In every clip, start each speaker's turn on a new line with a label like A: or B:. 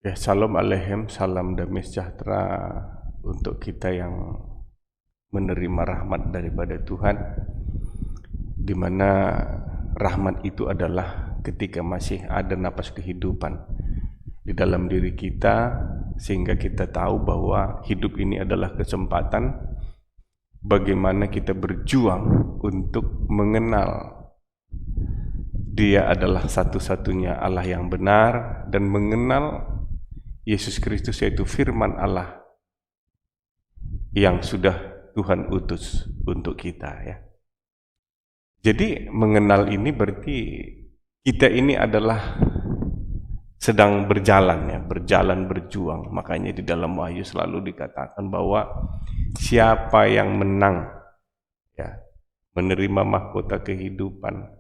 A: Ya, Shalom Aleichem, salam damai sejahtera untuk kita yang menerima rahmat daripada Tuhan, di mana rahmat itu adalah ketika masih ada napas kehidupan di dalam diri kita, sehingga kita tahu bahwa hidup ini adalah kesempatan bagaimana kita berjuang untuk mengenal Dia adalah satu-satunya Allah yang benar, dan mengenal Yesus Kristus, yaitu firman Allah yang sudah Tuhan utus untuk kita, ya. Jadi mengenal ini berarti kita ini adalah sedang berjalan, ya, berjuang. Makanya di dalam Wahyu selalu dikatakan bahwa siapa yang menang, ya, menerima mahkota kehidupan.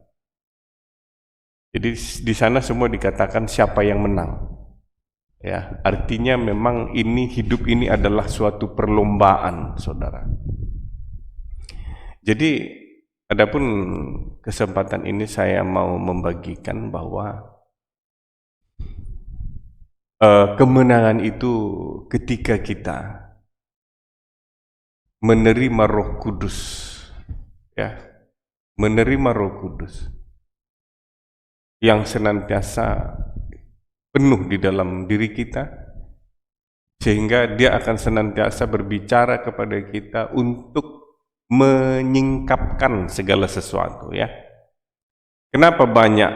A: Jadi di sana semua dikatakan siapa yang menang. Ya, artinya memang hidup ini adalah suatu perlombaan, saudara. Jadi, adapun kesempatan ini saya mau membagikan bahwa kemenangan itu ketika kita menerima Roh Kudus, ya, menerima Roh Kudus yang senantiasa penuh di dalam diri kita, sehingga dia akan senantiasa berbicara kepada kita untuk menyingkapkan segala sesuatu, ya. Kenapa banyak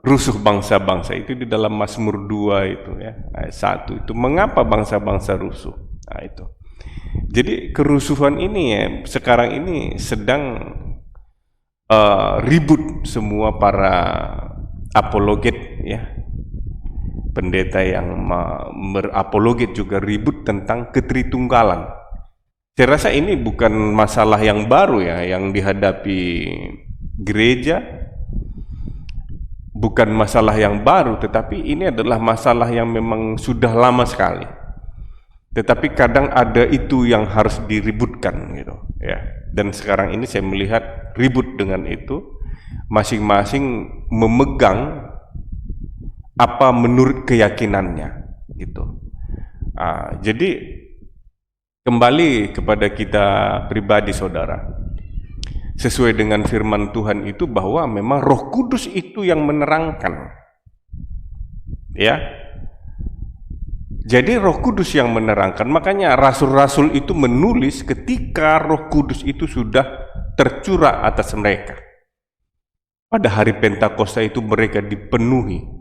A: rusuh bangsa-bangsa itu di dalam Mazmur 2 itu, ya, ayat 1 itu, mengapa bangsa-bangsa rusuh? Nah, itu. Jadi kerusuhan ini, ya, sekarang ini sedang ribut semua para apologet, ya. Pendeta yang berapologet juga ribut tentang ketritunggalan. Saya rasa ini bukan masalah yang baru, ya, yang dihadapi gereja. Bukan masalah yang baru, tetapi ini adalah masalah yang memang sudah lama sekali. Tetapi kadang ada itu yang harus diributkan, gitu, ya. Dan sekarang ini saya melihat ribut dengan itu, masing-masing memegang apa menurut keyakinannya, gitu. Jadi kembali kepada kita pribadi, saudara, sesuai dengan firman Tuhan itu bahwa memang Roh Kudus itu yang menerangkan, ya. Jadi Roh Kudus yang menerangkan, makanya rasul-rasul itu menulis ketika Roh Kudus itu sudah tercurah atas mereka. Pada hari Pentakosta itu mereka dipenuhi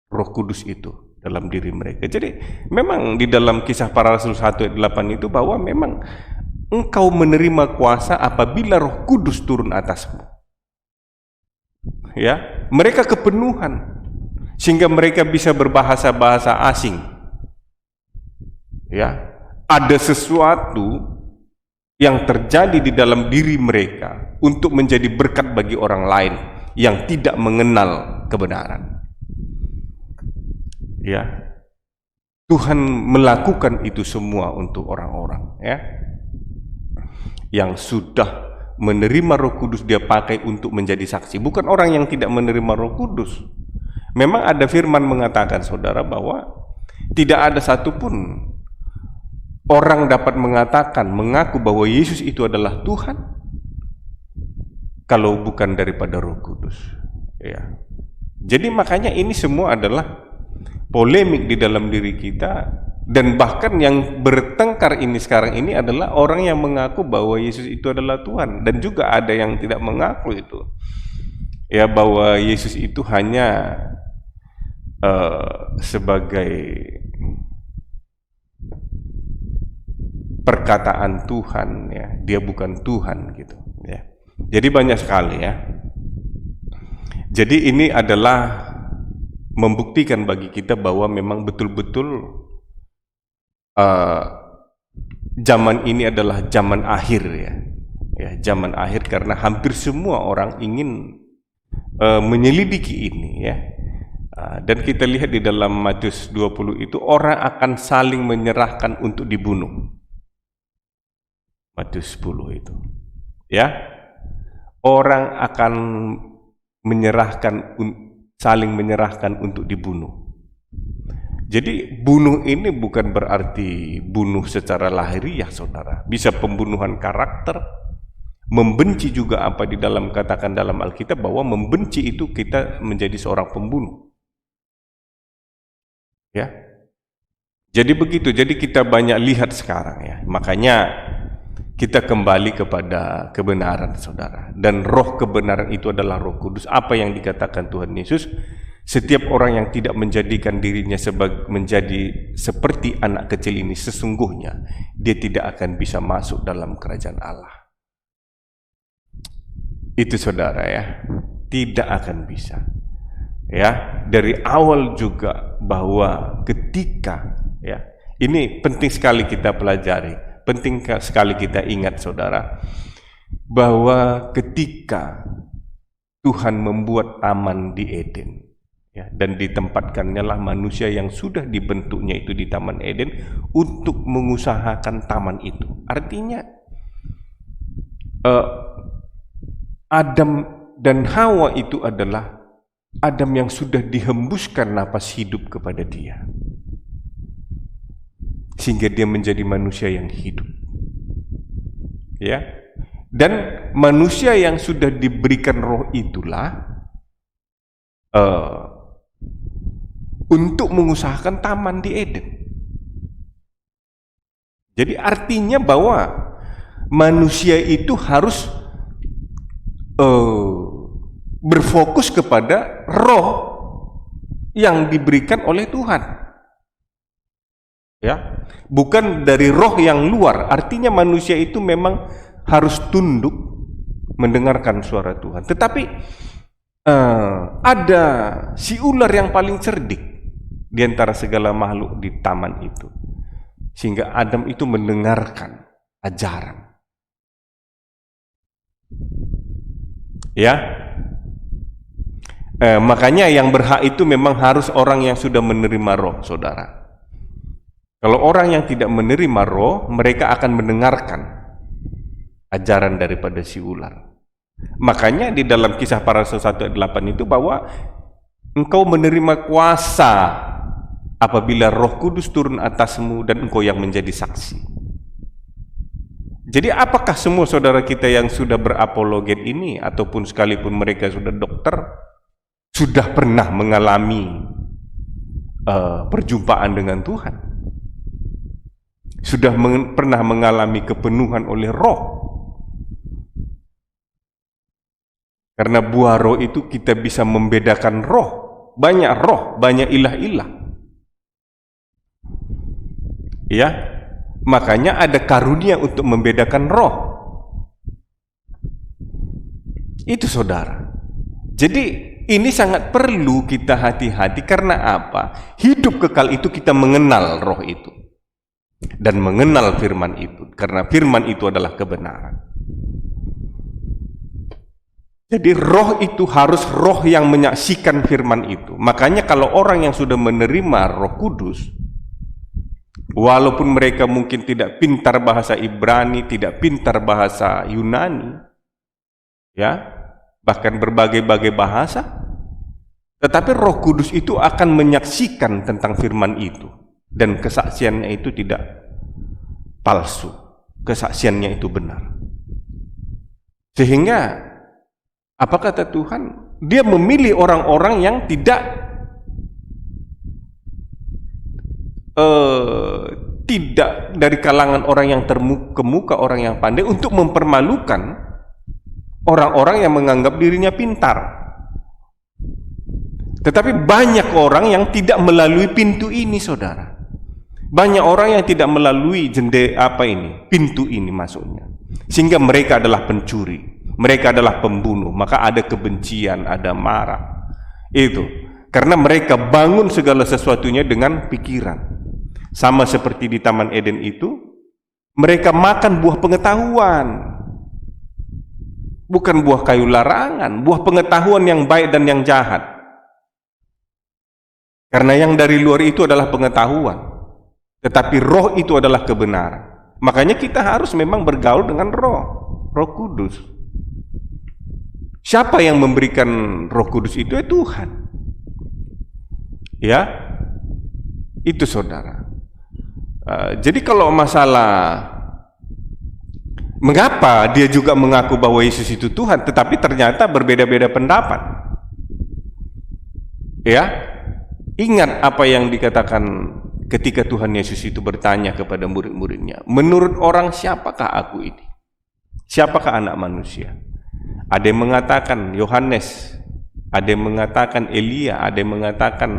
A: Roh Kudus itu dalam diri mereka. Jadi memang di dalam Kisah Para Rasul 1 ayat 8 itu bahwa memang engkau menerima kuasa apabila Roh Kudus turun atasmu. Ya, mereka kepenuhan sehingga mereka bisa berbahasa-bahasa asing. Ya, ada sesuatu yang terjadi di dalam diri mereka untuk menjadi berkat bagi orang lain yang tidak mengenal kebenaran. Ya, Tuhan melakukan itu semua untuk orang-orang, ya, yang sudah menerima Roh Kudus. Dia pakai untuk menjadi saksi, bukan orang yang tidak menerima Roh Kudus. Memang ada firman mengatakan, saudara, bahwa tidak ada satupun orang dapat mengatakan, mengaku bahwa Yesus itu adalah Tuhan kalau bukan daripada Roh Kudus, ya. Jadi makanya ini semua adalah polemik di dalam diri kita, dan bahkan yang bertengkar ini sekarang ini adalah orang yang mengaku bahwa Yesus itu adalah Tuhan, dan juga ada yang tidak mengaku itu, ya, bahwa Yesus itu hanya sebagai perkataan Tuhan, ya, dia bukan Tuhan, gitu, ya. Jadi banyak sekali, ya. Jadi ini adalah membuktikan bagi kita bahwa memang betul-betul zaman ini adalah zaman akhir, ya. Ya, zaman akhir, karena hampir semua orang ingin menyelidiki ini, ya. Dan kita lihat di dalam Matius 20 itu, orang akan saling menyerahkan untuk dibunuh. Matius 10 itu, ya. Orang akan saling menyerahkan untuk dibunuh. Jadi bunuh ini bukan berarti bunuh secara lahiriah, saudara. Bisa pembunuhan karakter, membenci juga apa di dalam katakan dalam Alkitab bahwa membenci itu kita menjadi seorang pembunuh. Ya. Jadi begitu. Jadi kita banyak lihat sekarang ya. Makanya kita kembali kepada kebenaran, saudara. Dan roh kebenaran itu adalah Roh Kudus. Apa yang dikatakan Tuhan Yesus? Setiap orang yang tidak menjadikan dirinya menjadi seperti anak kecil ini, sesungguhnya dia tidak akan bisa masuk dalam kerajaan Allah. Itu, saudara, ya, tidak akan bisa. Ya, dari awal juga bahwa ketika, ya, ini penting sekali kita pelajari, penting sekali kita ingat, saudara, bahwa ketika Tuhan membuat taman di Eden, ya, dan ditempatkannya lah manusia yang sudah dibentuknya itu di Taman Eden untuk mengusahakan taman itu. Artinya Adam dan Hawa itu adalah Adam yang sudah dihembuskan napas hidup kepada dia, sehingga dia menjadi manusia yang hidup. Ya, dan manusia yang sudah diberikan roh itulah untuk mengusahakan taman di Eden. Jadi artinya bahwa manusia itu harus berfokus kepada roh yang diberikan oleh Tuhan. Ya, bukan dari roh yang luar. Artinya manusia itu memang harus tunduk mendengarkan suara Tuhan. Tetapi ada si ular yang paling cerdik di antara segala makhluk di taman itu, sehingga Adam itu mendengarkan ajaran. Ya, makanya yang berhak itu memang harus orang yang sudah menerima roh, saudara. Kalau orang yang tidak menerima roh, mereka akan mendengarkan ajaran daripada si ular. Makanya di dalam Kisah Para Rasul 1 ayat 8 itu bahwa engkau menerima kuasa apabila Roh Kudus turun atasmu dan engkau yang menjadi saksi. Jadi apakah semua saudara kita yang sudah berapologet ini, ataupun sekalipun mereka sudah dokter, sudah pernah mengalami perjumpaan dengan Tuhan? Sudah pernah mengalami kepenuhan oleh roh? Karena buah roh itu kita bisa membedakan roh, banyak ilah-ilah. Ya, makanya ada karunia untuk membedakan roh. Itu, saudara. Jadi ini sangat perlu kita hati-hati. Karena apa? Hidup kekal itu kita mengenal roh itu dan mengenal firman itu, karena firman itu adalah kebenaran. Jadi roh itu harus roh yang menyaksikan firman itu. Makanya kalau orang yang sudah menerima Roh Kudus, walaupun mereka mungkin tidak pintar bahasa Ibrani, tidak pintar bahasa Yunani, ya, bahkan berbagai-bagai bahasa, tetapi Roh Kudus itu akan menyaksikan tentang firman itu, dan kesaksiannya itu tidak palsu, kesaksiannya itu benar. Sehingga apa kata Tuhan? Dia memilih orang-orang yang tidak dari kalangan orang yang terkemuka, orang yang pandai, untuk mempermalukan orang-orang yang menganggap dirinya pintar. Tetapi banyak orang yang tidak melalui pintu ini, saudara. Banyak orang yang tidak melalui pintu ini masuknya, sehingga mereka adalah pencuri. Mereka adalah pembunuh, maka ada kebencian, ada marah. Itu karena mereka bangun segala sesuatunya dengan pikiran. Sama seperti di Taman Eden itu, mereka makan buah pengetahuan, bukan buah kayu larangan, buah pengetahuan yang baik dan yang jahat. Karena yang dari luar itu adalah pengetahuan, tetapi roh itu adalah kebenaran. Makanya kita harus memang bergaul dengan Roh Kudus. Siapa yang memberikan Roh Kudus itu? Tuhan. Ya. Itu saudara. Jadi kalau masalah mengapa dia juga mengaku bahwa Yesus itu Tuhan, tetapi ternyata berbeda-beda pendapat. Ya, ingat apa yang dikatakan ketika Tuhan Yesus itu bertanya kepada murid-muridnya, menurut orang siapakah aku ini? Siapakah anak manusia? Ada yang mengatakan Yohanes, ada yang mengatakan Elia, ada yang mengatakan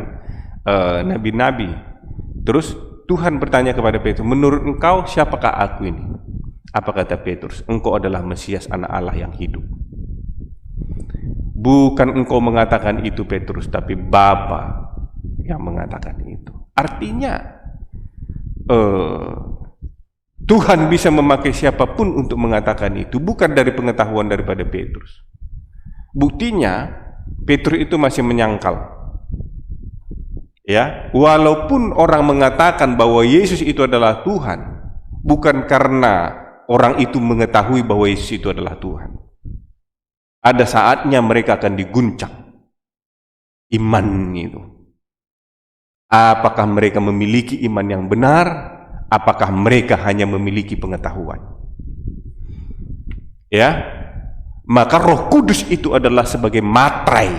A: nabi-nabi. Terus Tuhan bertanya kepada Petrus, menurut engkau siapakah aku ini? Apa kata Petrus? Engkau adalah Mesias, anak Allah yang hidup. Bukan engkau mengatakan itu Petrus, tapi Bapa yang mengatakan itu. Artinya Tuhan bisa memakai siapapun untuk mengatakan itu, bukan dari pengetahuan daripada Petrus. Buktinya Petrus itu masih menyangkal. Ya, walaupun orang mengatakan bahwa Yesus itu adalah Tuhan, bukan karena orang itu mengetahui bahwa Yesus itu adalah Tuhan. Ada saatnya mereka akan diguncang iman itu. Apakah mereka memiliki iman yang benar? Apakah mereka hanya memiliki pengetahuan? Ya, maka Roh Kudus itu adalah sebagai materai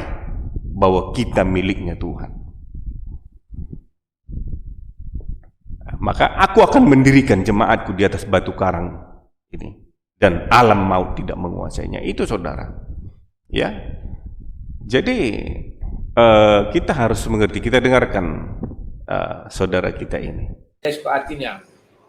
A: bahwa kita miliknya Tuhan. Maka aku akan mendirikan jemaatku di atas batu karang ini, dan alam maut tidak menguasainya. Itu saudara. Ya, jadi kita harus mengerti. Kita dengarkan saudara kita ini.
B: Artinya,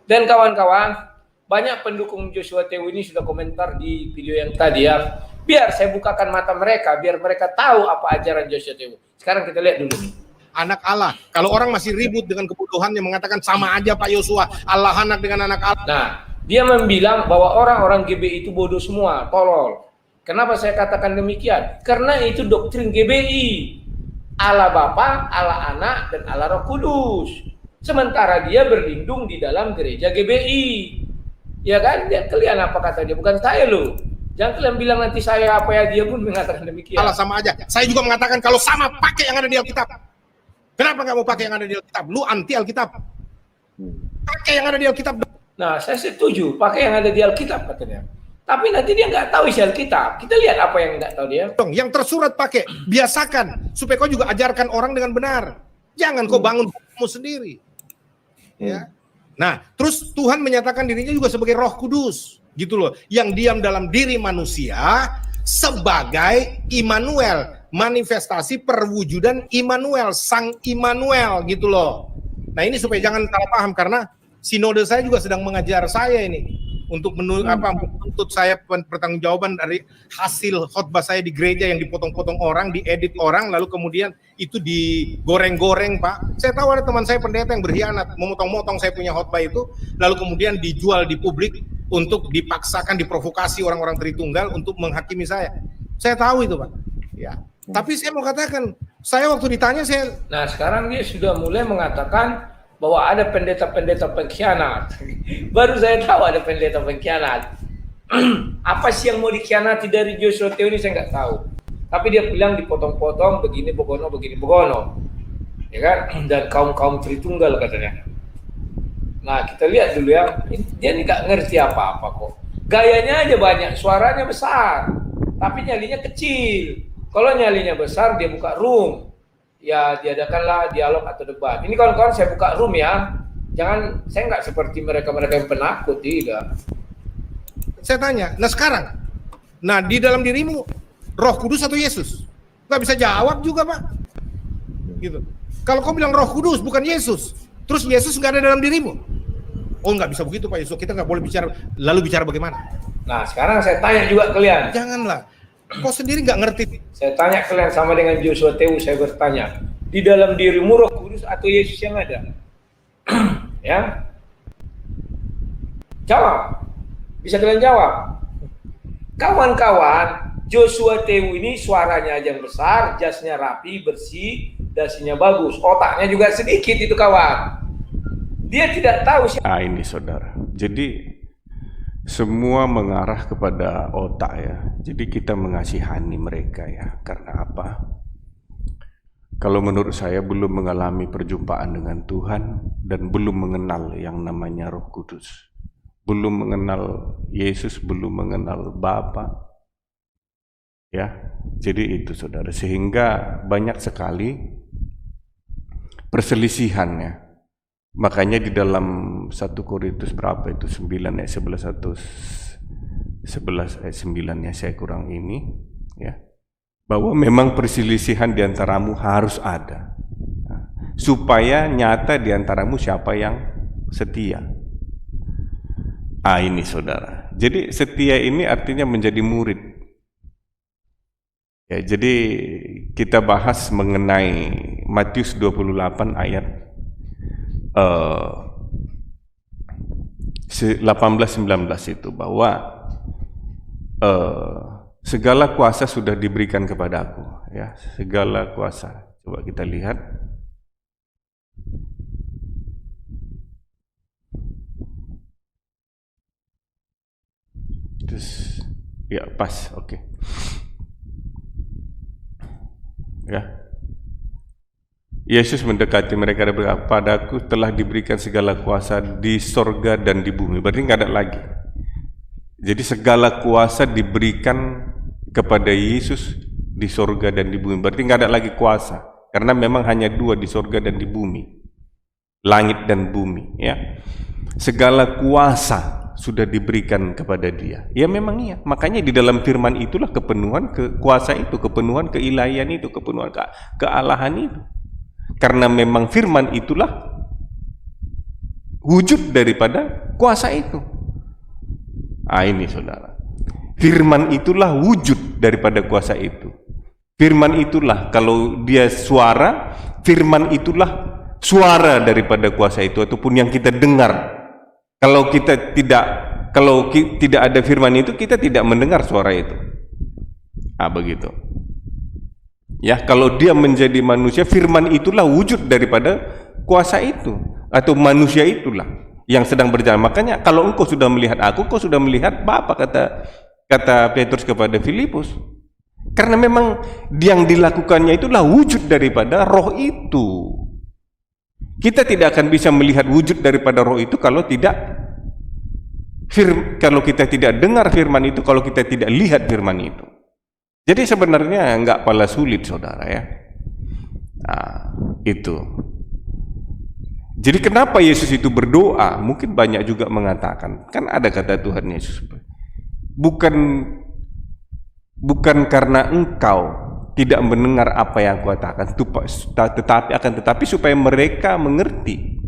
B: dan kawan-kawan, banyak pendukung Joshua Tewu ini sudah komentar di video yang tadi ya. Biar saya bukakan mata mereka, biar mereka tahu apa ajaran Joshua Tewu. Sekarang kita lihat dulu nih.
C: Anak Allah. Kalau orang masih ribut dengan kebodohan yang mengatakan sama aja Pak Yosua, Allah anak dengan anak Allah.
B: Nah, dia membilang bahwa orang-orang GBI itu bodoh semua, tolol. Kenapa saya katakan demikian? Karena itu doktrin GBI. Allah Bapa, Allah Anak, dan Allah Roh Kudus. Sementara dia berlindung di dalam gereja GBI. Ya kan? Dia, kalian apa kata dia? Bukan saya loh. Jangan kalian bilang nanti saya apa ya, dia pun mengatakan demikian.
C: Allah sama aja. Saya juga mengatakan kalau sama pakai yang ada di Alkitab. Kenapa nggak mau pakai yang ada di Alkitab? Lu anti Alkitab. Pakai yang ada di Alkitab.
B: Nah, saya setuju. Pakai yang ada di Alkitab katanya. Tapi nanti dia nggak tahu isi Alkitab. Kita lihat apa yang nggak tahu dia.
C: Yang tersurat pakai. Biasakan. Supaya kau juga ajarkan orang dengan benar. Jangan kau bangun kamu sendiri. Ya. Nah, terus Tuhan menyatakan dirinya juga sebagai Roh Kudus. Gitu loh. Yang diam dalam diri manusia sebagai Immanuel. Manifestasi perwujudan Immanuel, Sang Immanuel gitu loh. Nah ini supaya jangan salah paham, karena sinode saya juga sedang mengajar saya ini untuk menuntut saya pertanggungjawaban dari hasil khotbah saya di gereja yang dipotong-potong orang, diedit orang, lalu kemudian itu digoreng-goreng Pak. Saya tahu ada teman saya pendeta yang berkhianat, memotong-motong saya punya khotbah itu, lalu kemudian dijual di publik untuk dipaksakan, diprovokasi orang-orang Tritunggal untuk menghakimi saya. Saya tahu itu Pak. Ya. Tapi saya mau katakan, saya waktu ditanya saya...
B: Nah sekarang dia sudah mulai mengatakan bahwa ada pendeta-pendeta pengkhianat. Baru saya tahu ada pendeta pengkhianat. Apa sih yang mau dikhianati dari Joshua Tewu ini saya nggak tahu. Tapi dia bilang dipotong-potong begini begono. Ya kan? Dan kaum-kaum Tritunggal katanya. Nah kita lihat dulu ya. Dia ini nggak ngerti apa-apa kok. Gayanya aja banyak, suaranya besar. Tapi nyalinya kecil. Kalau nyalinya besar, dia buka room. Ya, diadakanlah dialog atau debat. Ini kawan-kawan saya buka room ya. Jangan, saya nggak seperti mereka-mereka yang penakut, tidak.
C: Saya tanya, nah sekarang, nah di dalam dirimu, Roh Kudus atau Yesus? Nggak bisa jawab juga Pak. Gitu. Kalau kau bilang Roh Kudus, bukan Yesus. Terus Yesus nggak ada dalam dirimu. Oh nggak bisa begitu Pak Yesus, kita nggak boleh bicara. Lalu bicara bagaimana?
B: Nah sekarang saya tanya juga kalian.
C: Janganlah. Kau sendiri nggak ngerti.
B: Saya tanya kalian sama dengan Joshua Tewu, saya bertanya, di dalam dirimu Roh Kudus atau Yesus yang ada? Ya, jawab. Bisa kalian jawab? Kawan-kawan, Joshua Tewu ini suaranya aja besar, jasnya rapi, bersih, dasinya bagus, otaknya juga sedikit itu kawan. Dia tidak tahu siapa.
A: Ini saudara. Jadi semua mengarah kepada otak ya. Jadi kita mengasihani mereka ya. Karena apa? kalau menurut saya belum mengalami perjumpaan dengan Tuhan dan belum mengenal yang namanya Roh Kudus. Belum mengenal Yesus, belum mengenal Bapa. Ya, jadi itu saudara. Sehingga banyak sekali perselisihannya. Makanya di dalam 1 Korintus berapa itu 9 ayat 11 ayat 9 ya, saya kurang ini ya, bahwa memang perselisihan di antaramu harus ada, supaya nyata di antaramu siapa yang setia. Ini saudara. Jadi setia ini artinya menjadi murid. Ya, jadi kita bahas mengenai Matius 28 ayat 18-19 itu, bahwa segala kuasa sudah diberikan kepadaku, ya, segala kuasa. Coba kita lihat. Terus ya pas, oke. Ya. Yesus mendekati mereka dan berkata, padaku telah diberikan segala kuasa di sorga dan di bumi. Berarti nggak ada lagi. Jadi segala kuasa diberikan kepada Yesus di sorga dan di bumi. Berarti nggak ada lagi kuasa. Karena memang hanya dua, di sorga dan di bumi. Langit dan bumi. Ya. Segala kuasa sudah diberikan kepada dia. Ya memang iya. Makanya di dalam firman itulah kepenuhan kuasa itu, kepenuhan keilahian itu, kepenuhan kealahan itu. Karena memang firman itulah wujud daripada kuasa itu. Ini saudara. Firman itulah wujud daripada kuasa itu. Firman itulah, kalau dia suara, firman itulah suara daripada kuasa itu, ataupun yang kita dengar. Kalau tidak ada firman itu, kita tidak mendengar suara itu. Begitu. Ya, kalau dia menjadi manusia, firman itulah wujud daripada kuasa itu, atau manusia itulah yang sedang berjalan. Makanya kalau engkau sudah melihat aku, kau sudah melihat Bapa, kata Petrus kepada Filipus. Karena memang yang dilakukannya itulah wujud daripada roh itu. Kita tidak akan bisa melihat wujud daripada roh itu kalau kita tidak dengar firman itu, kalau kita tidak lihat firman itu. Jadi sebenarnya enggak pala sulit saudara ya. Itu. Jadi kenapa Yesus itu berdoa? Mungkin banyak juga mengatakan, kan ada kata Tuhan Yesus, bukan karena engkau tidak mendengar apa yang aku katakan, tetapi supaya mereka mengerti.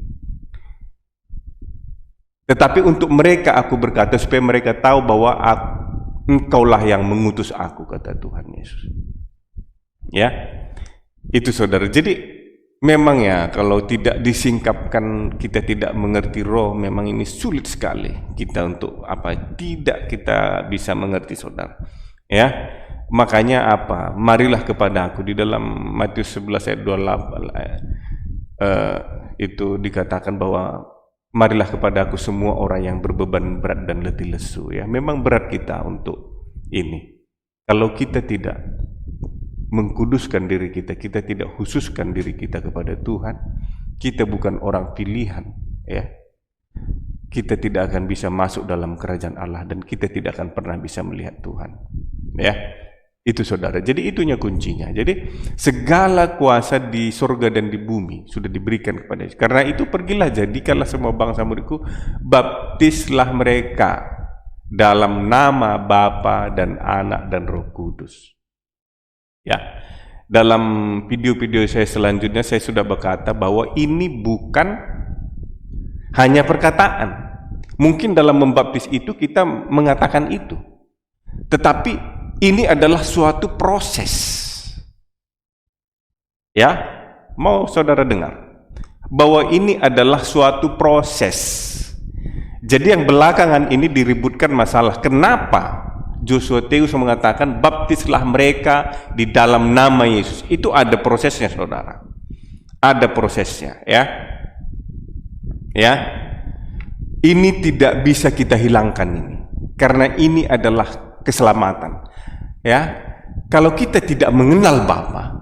A: Tetapi untuk mereka aku berkata, supaya mereka tahu bahwa engkaulah yang mengutus aku, kata Tuhan Yesus. Ya, itu saudara. Jadi memang ya, kalau tidak disingkapkan, kita tidak mengerti roh, memang ini sulit sekali kita untuk tidak kita bisa mengerti saudara. Ya, makanya marilah kepada aku, di dalam Matius 11 ayat 28 itu dikatakan bahwa marilah kepada aku semua orang yang berbeban berat dan letih lesu. Ya, memang berat kita untuk ini. Kalau kita tidak mengkuduskan diri kita, kita tidak khususkan diri kita kepada Tuhan, kita bukan orang pilihan, ya. Kita tidak akan bisa masuk dalam kerajaan Allah, dan kita tidak akan pernah bisa melihat Tuhan. Ya. Itu saudara. Jadi itunya kuncinya. Jadi segala kuasa di surga dan di bumi sudah diberikan kepada Yesus. Karena itu pergilah, jadikanlah semua bangsa muridku, baptislah mereka dalam nama Bapa dan Anak dan Roh Kudus. Ya. Dalam video-video saya selanjutnya saya sudah berkata bahwa ini bukan hanya perkataan. Mungkin dalam membaptis itu kita mengatakan itu. Tetapi ini adalah suatu proses. Ya, mau saudara dengar bahwa ini adalah suatu proses. Jadi yang belakangan ini diributkan masalah. Kenapa Timotius mengatakan baptislah mereka di dalam nama Yesus? Itu ada prosesnya saudara. Ada prosesnya, ya. Ya. Ini tidak bisa kita hilangkan ini. Karena ini adalah keselamatan. Ya, kalau kita tidak mengenal Bapa,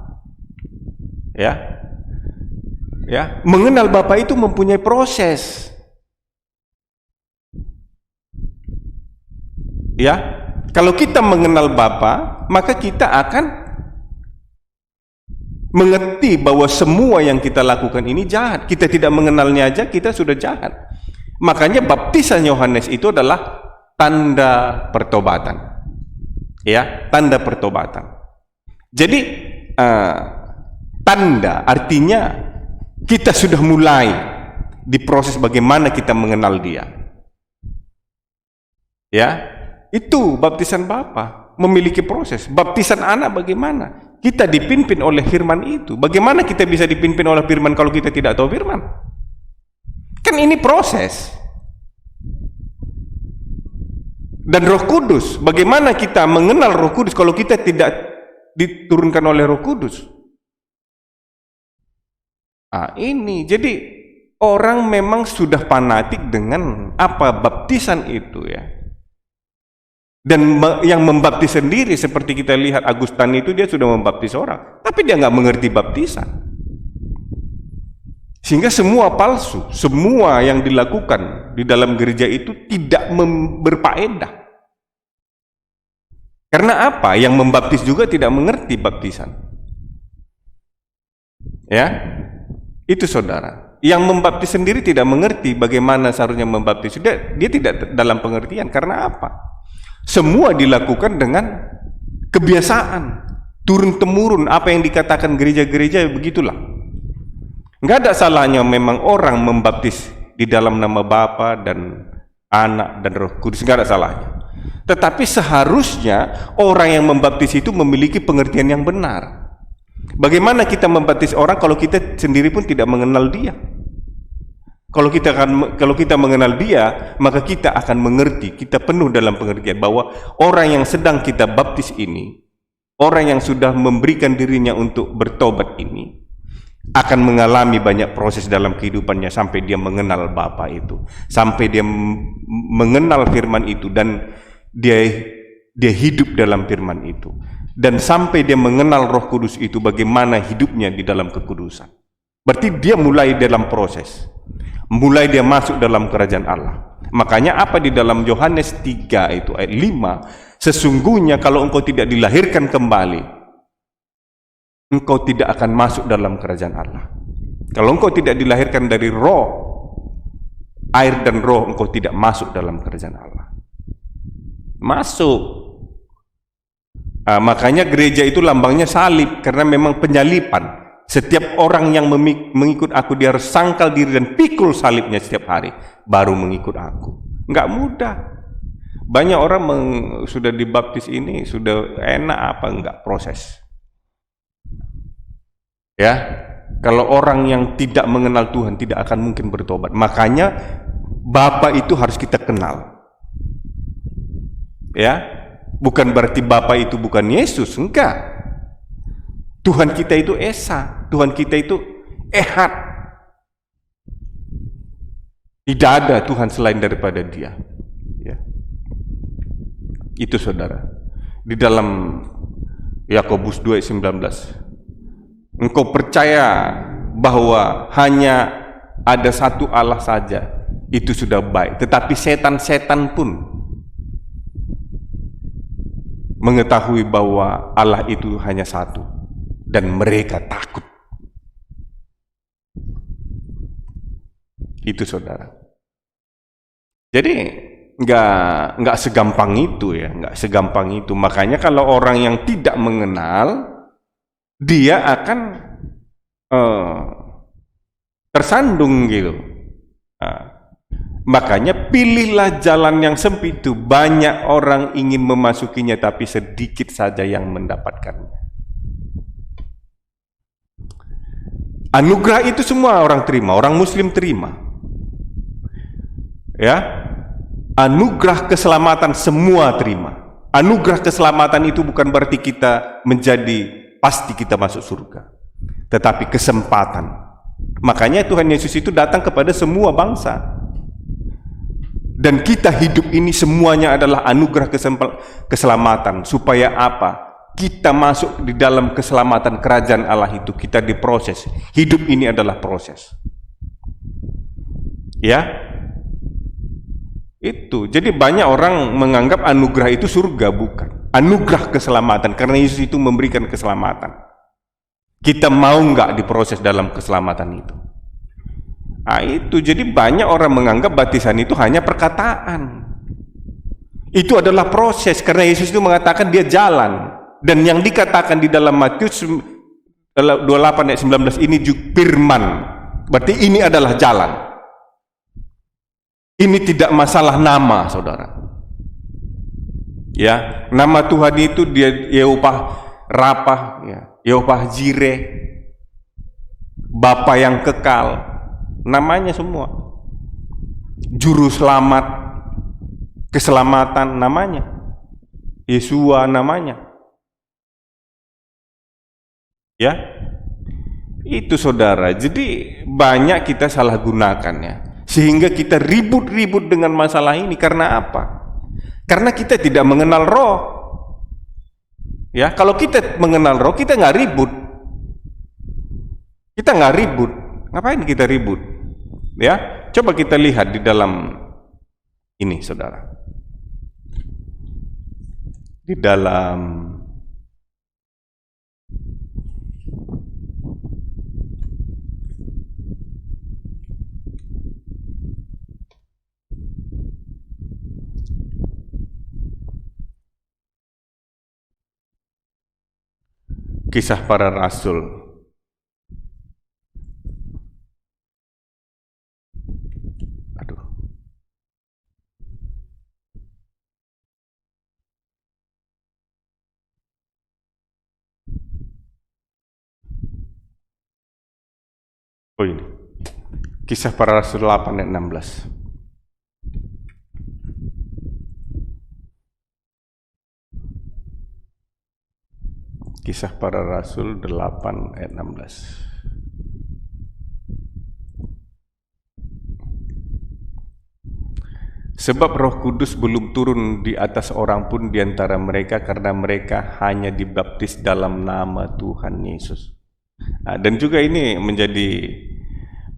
A: Ya, mengenal Bapa itu mempunyai proses. Ya, kalau kita mengenal Bapa, maka kita akan mengerti bahwa semua yang kita lakukan ini jahat. Kita tidak mengenalnya aja, kita sudah jahat. Makanya baptisan Yohanes itu adalah tanda pertobatan. Ya, tanda pertobatan. Jadi tanda artinya kita sudah mulai di proses bagaimana kita mengenal Dia. Ya, itu baptisan Bapa memiliki proses. Baptisan anak bagaimana? Kita dipimpin oleh firman itu. Bagaimana kita bisa dipimpin oleh firman kalau kita tidak tahu firman? Kan ini proses. Dan Roh Kudus, bagaimana kita mengenal Roh Kudus kalau kita tidak diturunkan oleh Roh Kudus? Ini jadi orang memang sudah fanatik dengan apa baptisan itu ya. Dan yang membaptis sendiri seperti kita lihat Agustan itu dia sudah membaptis orang, tapi dia nggak mengerti baptisan. Sehingga semua palsu, semua yang dilakukan di dalam gereja itu tidak berfaedah. Karena apa? Yang membaptis juga tidak mengerti baptisan. Ya. Itu saudara, yang membaptis sendiri tidak mengerti bagaimana seharusnya membaptis. Dia tidak dalam pengertian. Karena apa? Semua dilakukan dengan kebiasaan, turun-temurun. Apa yang dikatakan gereja-gereja begitulah. Nggak ada salahnya memang orang membaptis di dalam nama Bapa dan Anak dan Roh Kudus, nggak ada salahnya. Tetapi seharusnya orang yang membaptis itu memiliki pengertian yang benar. Bagaimana kita membaptis orang kalau kita sendiri pun tidak mengenal Dia? Kalau kita mengenal Dia, maka kita akan mengerti, kita penuh dalam pengertian bahwa orang yang sedang kita baptis ini, orang yang sudah memberikan dirinya untuk bertobat ini, akan mengalami banyak proses dalam kehidupannya sampai dia mengenal Bapa itu, sampai dia mengenal firman itu dan dia hidup dalam firman itu. Dan sampai dia mengenal Roh Kudus itu bagaimana hidupnya di dalam kekudusan. Berarti dia mulai dalam proses. Mulai dia masuk dalam kerajaan Allah. Makanya apa di dalam Yohanes 3 itu ayat 5, sesungguhnya kalau engkau tidak dilahirkan kembali, engkau tidak akan masuk dalam kerajaan Allah. Kalau engkau tidak dilahirkan dari roh, air dan roh, engkau tidak masuk dalam kerajaan Allah. Masuk. Makanya gereja itu lambangnya salib, karena memang penyalipan. Setiap orang yang mengikut aku, dia harus sangkal diri dan pikul salibnya setiap hari, baru mengikut aku. Nggak mudah. Banyak orang sudah dibaptis ini, sudah enak apa enggak proses. Ya, kalau orang yang tidak mengenal Tuhan tidak akan mungkin bertobat. Makanya Bapa itu harus kita kenal. Ya. Bukan berarti Bapa itu bukan Yesus, enggak. Tuhan kita itu Esa, Tuhan kita itu Ehad. Tidak ada Tuhan selain daripada Dia. Ya. Itu saudara. Di dalam Yakobus 2:19, engkau percaya bahwa hanya ada satu Allah saja, itu sudah baik. Tetapi setan-setan pun mengetahui bahwa Allah itu hanya satu dan mereka takut. Itu saudara. Jadi nggak segampang itu ya, nggak segampang itu. Makanya kalau orang yang tidak mengenal, dia akan tersandung gitu. Makanya pilihlah jalan yang sempit itu. Banyak orang ingin memasukinya, tapi sedikit saja yang mendapatkannya. Anugerah itu semua orang terima, orang Muslim terima. Ya, anugerah keselamatan semua terima. Anugerah keselamatan itu bukan berarti kita pasti kita masuk surga, tetapi kesempatan. Makanya Tuhan Yesus itu datang kepada semua bangsa. Dan kita hidup ini semuanya adalah anugerah keselamatan. Supaya apa? kita masuk di dalam keselamatan kerajaan Allah itu, kita diproses. Hidup ini adalah proses. Ya, itu. Jadi banyak orang menganggap anugerah itu surga, bukan. Anugerah keselamatan, karena Yesus itu memberikan keselamatan. Kita mau nggak diproses dalam keselamatan itu? Nah, itu. Jadi banyak orang menganggap baptisan itu hanya perkataan. Itu adalah proses, karena Yesus itu mengatakan dia jalan. Dan yang dikatakan di dalam Matius 28 ayat 19 ini juga firman. Berarti ini adalah jalan. Ini tidak masalah nama, saudara. Ya, nama Tuhan itu dia Yehovah Rapha, ya, Yehovah Jireh, Bapa yang kekal, namanya semua. Juru selamat, keselamatan namanya. Yesua namanya. Ya, itu saudara. Jadi banyak kita salah gunakan ya, sehingga kita ribut-ribut dengan masalah ini. Karena apa? Karena kita tidak mengenal roh. Ya, kalau kita mengenal roh, kita nggak ribut. Kita nggak ribut. Ngapain kita ribut? Ya, coba kita lihat di dalam ini, saudara. Di dalam Kisah Para Rasul. Aduh. Oh ini. Kisah Para Rasul 8 ayat 16. Kisah Para Rasul 8 ayat 16. Sebab Roh Kudus belum turun di atas orang pun di antara mereka, karena mereka hanya dibaptis dalam nama Tuhan Yesus. Dan juga ini menjadi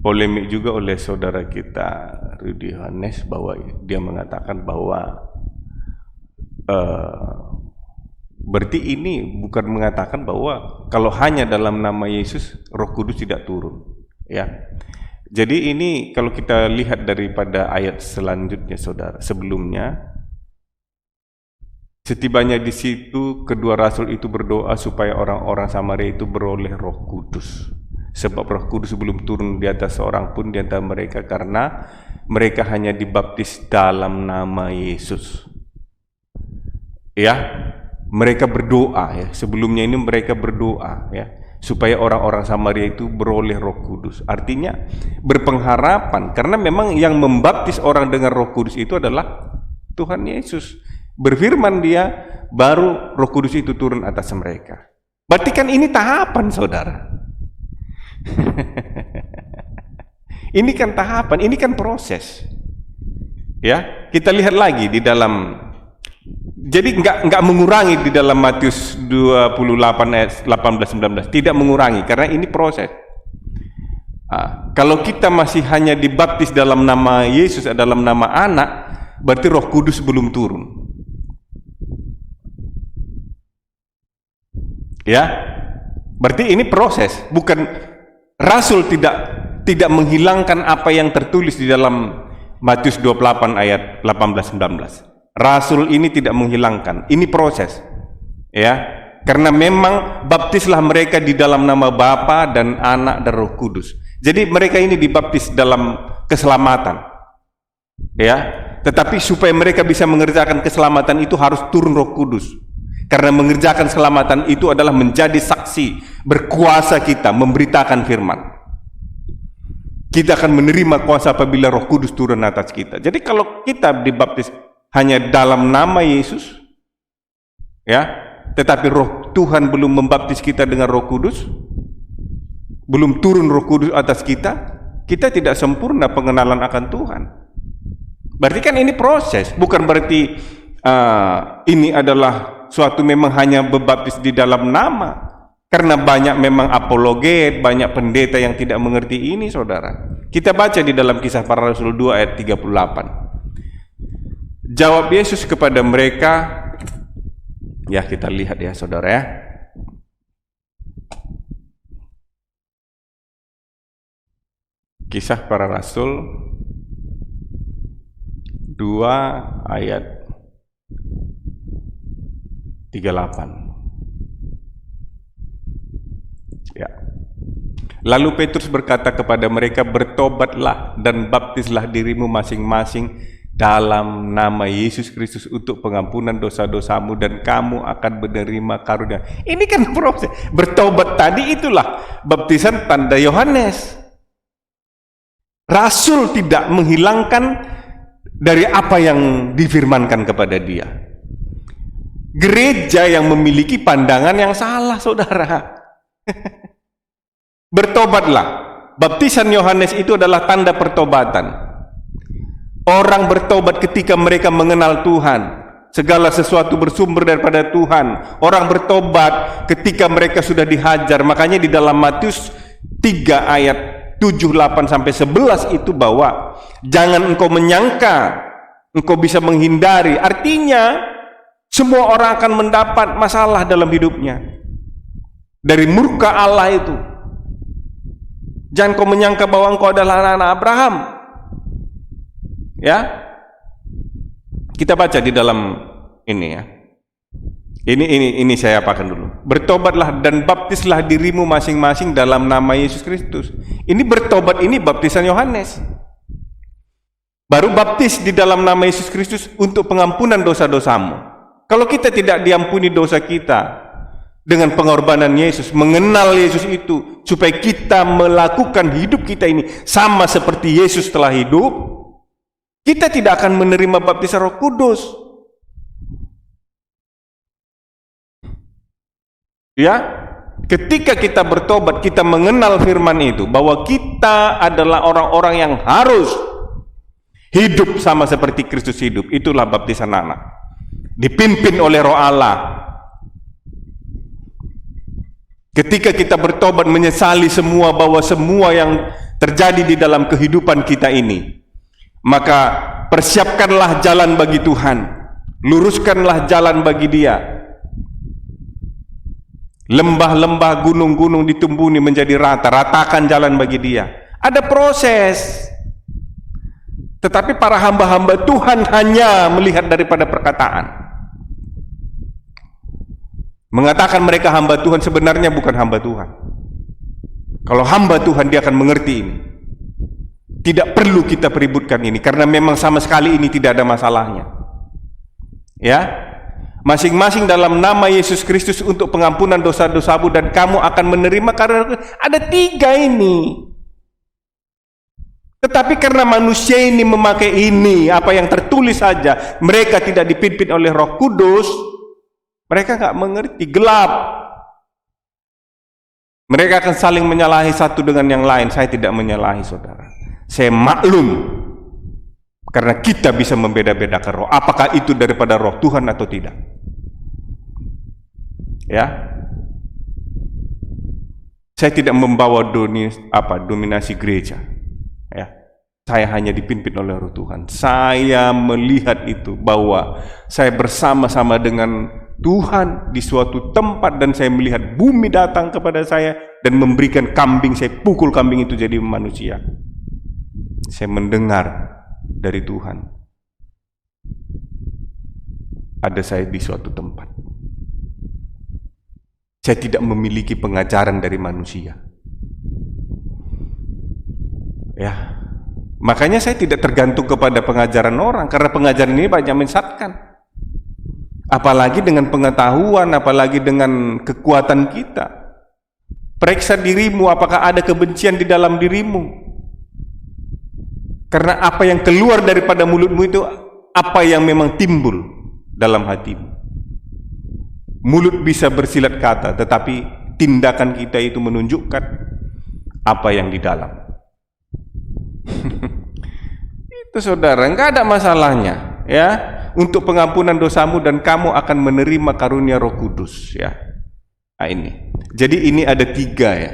A: polemik juga oleh saudara kita Rudy Yohanes, bahwa dia mengatakan bahwa berarti ini bukan mengatakan bahwa kalau hanya dalam nama Yesus Roh Kudus tidak turun, ya. Jadi ini kalau kita lihat daripada ayat selanjutnya, saudara, sebelumnya, setibanya di situ kedua rasul itu berdoa supaya orang-orang Samaria itu beroleh Roh Kudus, sebab Roh Kudus belum turun di atas seorang pun di antara mereka, karena mereka hanya dibaptis dalam nama Yesus. Ya. Mereka berdoa ya, sebelumnya ini mereka berdoa ya, supaya orang-orang Samaria itu beroleh Roh Kudus. Artinya berpengharapan, karena memang yang membaptis orang dengan Roh Kudus itu adalah Tuhan Yesus. Berfirman dia, baru Roh Kudus itu turun atas mereka. Berarti kan ini tahapan, saudara. Ini kan tahapan, ini kan proses. Ya, kita lihat lagi di dalam. Jadi enggak mengurangi di dalam Matius 28 ayat 18-19, tidak mengurangi, karena ini proses. Kalau kita masih hanya dibaptis dalam nama Yesus, dalam nama anak, berarti Roh Kudus belum turun. Ya, berarti ini proses, bukan Rasul tidak menghilangkan apa yang tertulis di dalam Matius 28 ayat 18-19. Rasul ini tidak menghilangkan, ini proses, ya, karena memang baptislah mereka di dalam nama Bapa dan Anak dan Roh Kudus. Jadi mereka ini dibaptis dalam keselamatan, ya. Tetapi supaya mereka bisa mengerjakan keselamatan itu harus turun Roh Kudus, karena mengerjakan keselamatan itu adalah menjadi saksi berkuasa kita memberitakan firman. Kita akan menerima kuasa apabila Roh Kudus turun atas kita. Jadi kalau kita dibaptis hanya dalam nama Yesus, ya, tetapi Roh Tuhan belum membaptis kita dengan Roh Kudus, belum turun Roh Kudus atas kita, kita tidak sempurna pengenalan akan Tuhan. Berarti kan ini proses, bukan berarti ini adalah suatu memang hanya berbaptis di dalam nama. Karena banyak memang apologet, banyak pendeta yang tidak mengerti ini, saudara. Kita baca di dalam Kisah Para Rasul 2 ayat 38. Jawab Yesus kepada mereka, ya kita lihat ya saudara ya. Kisah Para Rasul 2 ayat 38. Ya. Lalu Petrus berkata kepada mereka, bertobatlah dan baptislah dirimu masing-masing dalam nama Yesus Kristus untuk pengampunan dosa-dosamu dan kamu akan menerima karunia. Ini kan proses. Bertobat tadi itulah baptisan tanda Yohanes. Rasul tidak menghilangkan dari apa yang difirmankan kepada dia. Gereja yang memiliki pandangan yang salah, saudara. Bertobatlah. Baptisan Yohanes itu adalah tanda pertobatan. Orang bertobat ketika mereka mengenal Tuhan. Segala sesuatu bersumber daripada Tuhan. Orang bertobat ketika mereka sudah dihajar. Makanya di dalam Matius 3 ayat 7, 8 sampai 11 itu bahwa jangan engkau menyangka engkau bisa menghindari. Artinya semua orang akan mendapat masalah dalam hidupnya dari murka Allah itu. Jangan kau menyangka bahwa engkau adalah anak-anak Abraham. Ya. Kita baca di dalam ini ya. Ini saya apakan dulu. Bertobatlah dan baptislah dirimu masing-masing dalam nama Yesus Kristus. Ini bertobat ini baptisan Yohanes. Baru baptis di dalam nama Yesus Kristus untuk pengampunan dosa-dosamu. Kalau kita tidak diampuni dosa kita dengan pengorbanan Yesus, mengenal Yesus itu, supaya kita melakukan hidup kita ini sama seperti Yesus telah hidup, kita tidak akan menerima baptisan Roh Kudus. Ya, ketika kita bertobat, kita mengenal firman itu, bahwa kita adalah orang-orang yang harus hidup sama seperti Kristus hidup. Itulah baptisan anak, dipimpin oleh Roh Allah. Ketika kita bertobat, menyesali semua, bahwa semua yang terjadi di dalam kehidupan kita ini, maka persiapkanlah jalan bagi Tuhan, luruskanlah jalan bagi Dia. Lembah-lembah, gunung-gunung ditumbuni menjadi rata, ratakan jalan bagi Dia. Ada proses. Tetapi para hamba-hamba Tuhan hanya melihat daripada perkataan. Mengatakan mereka hamba Tuhan, sebenarnya bukan hamba Tuhan. Kalau hamba Tuhan, dia akan mengerti ini. Tidak perlu kita peributkan ini, karena memang sama sekali ini tidak ada masalahnya. Ya, masing-masing dalam nama Yesus Kristus untuk pengampunan dosa-dosamu dan kamu akan menerima karunia. Ada 3 ini. Tetapi karena manusia ini memakai ini, apa yang tertulis saja, mereka tidak dipimpin oleh Roh Kudus. Mereka nggak mengerti, gelap. Mereka akan saling menyalahi satu dengan yang lain. Saya tidak menyalahi saudara. Saya maklum. Karena kita bisa membeda-bedakan roh. Apakah itu daripada roh Tuhan atau tidak. Ya. Saya tidak membawa dominasi gereja. Ya. Saya hanya dipimpin oleh roh Tuhan. Saya melihat itu, bahwa saya bersama-sama dengan Tuhan di suatu tempat, dan saya melihat bumi datang kepada saya dan memberikan kambing. Saya pukul kambing itu jadi manusia. Saya mendengar dari Tuhan. Ada saya di suatu tempat. Saya tidak memiliki pengajaran dari manusia. Ya, makanya saya tidak tergantung kepada pengajaran orang, karena pengajaran ini banyak menyesatkan. Apalagi dengan pengetahuan, apalagi dengan kekuatan kita. Periksa dirimu, apakah ada kebencian di dalam dirimu. Karena apa yang keluar daripada mulutmu itu, apa yang memang timbul dalam hatimu. Mulut bisa bersilat kata, tetapi tindakan kita itu menunjukkan apa yang di dalam. Itu saudara, enggak ada masalahnya, ya. untuk pengampunan dosamu dan kamu akan menerima karunia Roh Kudus, ya. Nah, ini. Jadi ini ada 3, ya.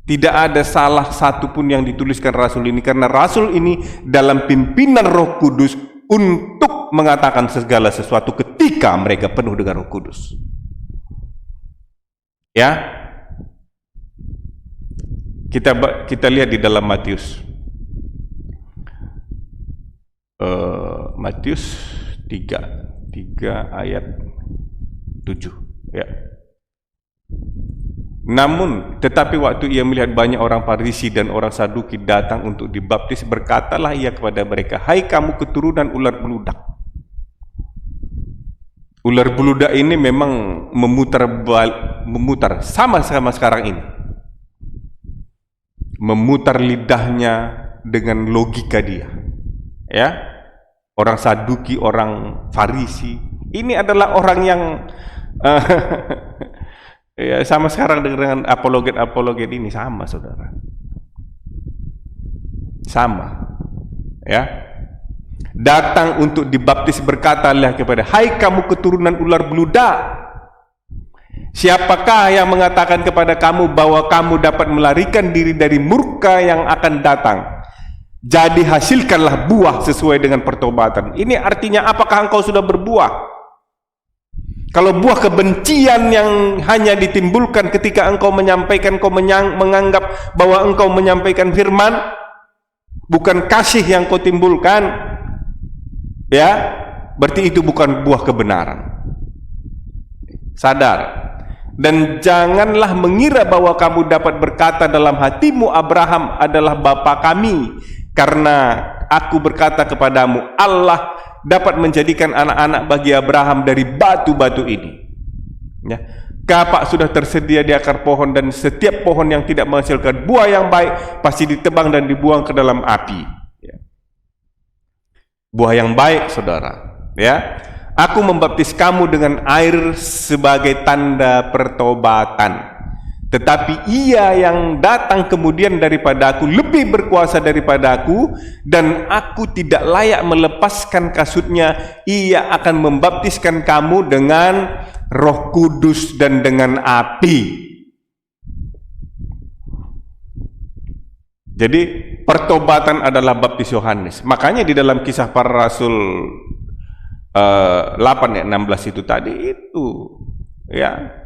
A: Tidak ada salah satu pun yang dituliskan Rasul ini, karena Rasul ini dalam pimpinan Roh Kudus untuk mengatakan segala sesuatu ketika mereka penuh dengan Roh Kudus. Ya, kita lihat di dalam Matius 3 ayat 7, ya. Namun, tetapi waktu ia melihat banyak orang Farisi dan orang Saduki datang untuk dibaptis, berkatalah ia kepada mereka, "Hai kamu keturunan ular beludak." Ular beludak ini memang memutar sama sekarang ini. Memutar lidahnya dengan logika dia. Ya. Orang Saduki, orang Farisi, ini adalah orang yang ya, sama sekarang dengan apologet ini sama, saudara. Sama, ya. Datang untuk dibaptis, berkatalah kepada, "Hai kamu keturunan ular beludak, siapakah yang mengatakan kepada kamu bahwa kamu dapat melarikan diri dari murka yang akan datang? Jadi hasilkanlah buah sesuai dengan pertobatan." Ini artinya apakah engkau sudah berbuah? Kalau buah kebencian yang hanya ditimbulkan ketika engkau menyampaikan, engkau menganggap bahwa engkau menyampaikan firman, bukan kasih yang kau timbulkan, ya, berarti itu bukan buah kebenaran. Sadar. Dan janganlah mengira bahwa kamu dapat berkata dalam hatimu, "Abraham adalah bapa kami," karena aku berkata kepadamu, Allah dapat menjadikan anak-anak bagi Abraham dari batu-batu ini. Ya. Kapak sudah tersedia di akar pohon, dan setiap pohon yang tidak menghasilkan buah yang baik pasti ditebang dan dibuang ke dalam api. Ya. Buah yang baik, saudara. Ya, aku membaptis kamu dengan air sebagai tanda pertobatan. Tetapi ia yang datang kemudian daripada aku lebih berkuasa daripada aku, dan aku tidak layak melepaskan kasutnya. Ia akan membaptiskan kamu dengan Roh Kudus dan dengan api. Jadi pertobatan adalah baptis Yohanes. Makanya di dalam Kisah Para Rasul 8 ayat 16 itu tadi itu, ya.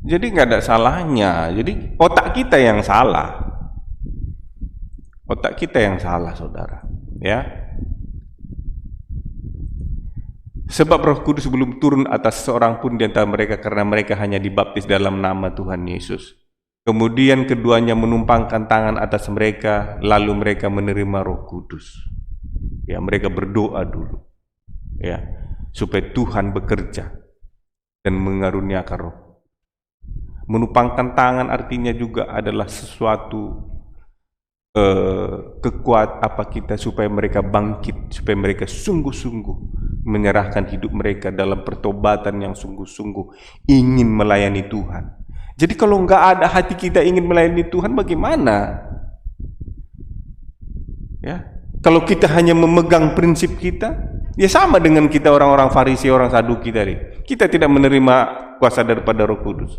A: Jadi nggak ada salahnya. Jadi otak kita yang salah. Otak kita yang salah, saudara. Ya. Sebab Roh Kudus belum turun atas seorang pun di antara mereka, karena mereka hanya dibaptis dalam nama Tuhan Yesus. Kemudian keduanya menumpangkan tangan atas mereka, lalu mereka menerima Roh Kudus. Ya, mereka berdoa dulu. Ya, supaya Tuhan bekerja dan mengaruniakan Roh. Menumpangkan tangan artinya juga adalah sesuatu kita supaya mereka bangkit, supaya mereka sungguh-sungguh menyerahkan hidup mereka dalam pertobatan yang sungguh-sungguh ingin melayani Tuhan. Jadi kalau nggak ada hati kita ingin melayani Tuhan, bagaimana? Ya, kalau kita hanya memegang prinsip kita, ya sama dengan kita orang-orang Farisi, orang Saduki tadi. Kita tidak menerima kuasa daripada Roh Kudus.